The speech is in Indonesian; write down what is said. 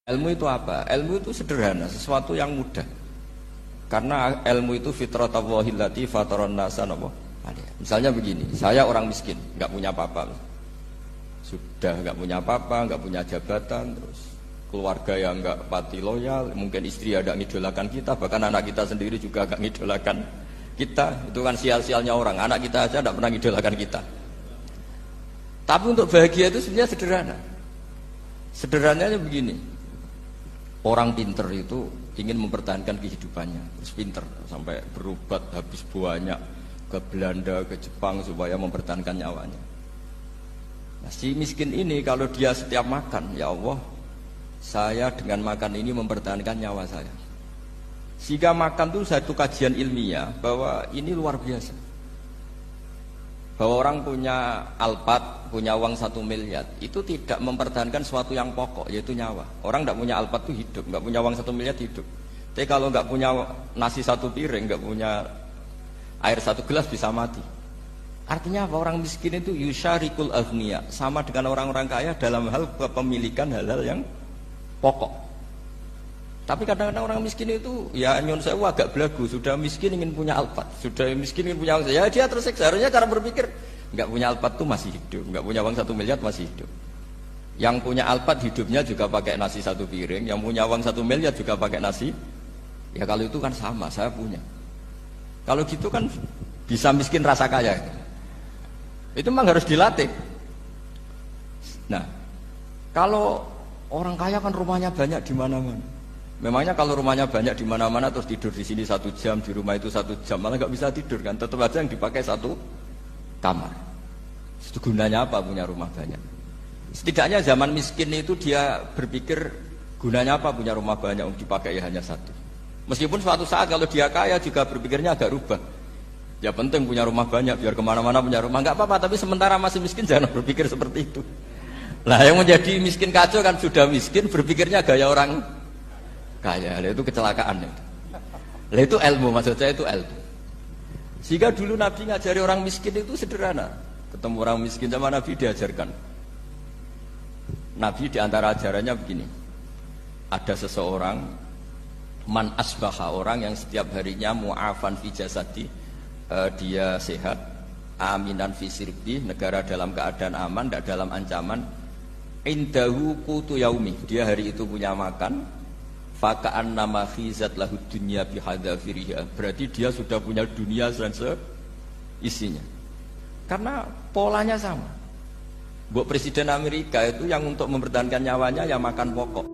Ilmu itu apa? Ilmu itu sederhana, sesuatu yang mudah. Karena ilmu itu fitratallahi allati fataran nasa napa? Misalnya begini, saya orang miskin, nggak punya apa-apa. Sudah nggak punya apa-apa, nggak punya jabatan, terus keluarga yang nggak pati loyal, mungkin istri ada ngidolakan kita, bahkan anak kita sendiri juga nggak ngidolakan kita. Itu kan sial-sialnya orang, anak kita aja nggak pernah ngidolakan kita. Tapi untuk bahagia itu sebenarnya sederhana. Sederhananya begini, orang pinter itu ingin mempertahankan kehidupannya, terus pinter sampai berobat habis banyak ke Belanda, ke Jepang supaya mempertahankan nyawanya. Nah, si miskin ini kalau dia setiap makan, ya Allah, saya dengan makan ini mempertahankan nyawa saya. Sehingga makan itu satu kajian ilmiah bahwa ini luar biasa. Bahwa orang punya Alphard, punya uang 1 miliar, itu tidak mempertahankan sesuatu yang pokok, yaitu nyawa. Orang tidak punya Alphard itu hidup, nggak punya uang 1 miliar hidup. Tapi kalau nggak punya nasi 1 piring, nggak punya air 1 gelas bisa mati. Artinya apa? Orang miskin itu yusyarikul aghniya, sama dengan orang-orang kaya dalam hal kepemilikan hal-hal yang pokok. Tapi kadang-kadang orang miskin itu ya nyon sewu agak belagu, sudah miskin ingin punya Alphard, sudah miskin ingin punya uang, ya dia tersiksa. Harusnya cara berpikir nggak punya Alphard tuh masih hidup, nggak punya uang 1 miliar masih hidup. Yang punya Alphard hidupnya juga pakai nasi 1 piring, yang punya uang 1 miliar juga pakai nasi. Ya kalau itu kan sama, saya punya. Kalau gitu kan bisa miskin rasa kaya. Itu memang harus dilatih. Nah, kalau orang kaya kan rumahnya banyak di mana-mana. Memangnya kalau rumahnya banyak di mana-mana terus tidur di sini 1 jam, di rumah itu 1 jam, malah nggak bisa tidur kan? Tetap aja yang dipakai 1 kamar. Itu gunanya apa punya rumah banyak? Setidaknya zaman miskin itu dia berpikir gunanya apa punya rumah banyak untuk dipakai ya hanya 1. Meskipun suatu saat kalau dia kaya juga berpikirnya agak rubah. Ya penting punya rumah banyak biar kemana-mana punya rumah, nggak apa-apa. Tapi sementara masih miskin jangan berpikir seperti itu. Nah yang menjadi miskin kacau kan sudah miskin berpikirnya gaya orang kaya, itu kecelakaan itu. Itu ilmu, maksud saya itu ilmu. Sehingga dulu Nabi ngajari orang miskin itu sederhana. Ketemu orang miskin sama Nabi diajarkan. Nabi diantara ajarannya begini. Ada seseorang man asbaha, orang yang setiap harinya mu'afan fi jasadi, dia sehat, aminan fi sirbi, negara dalam keadaan aman, tidak dalam ancaman. Indahu qutu yaumi, dia hari itu punya makan. Faka'an nama khizat lahu dunya bihadzafiriha, berarti dia sudah punya dunia dan seisinya. Karena polanya sama. Buat Presiden Amerika itu yang untuk mempertahankan nyawanya ya makan pokok.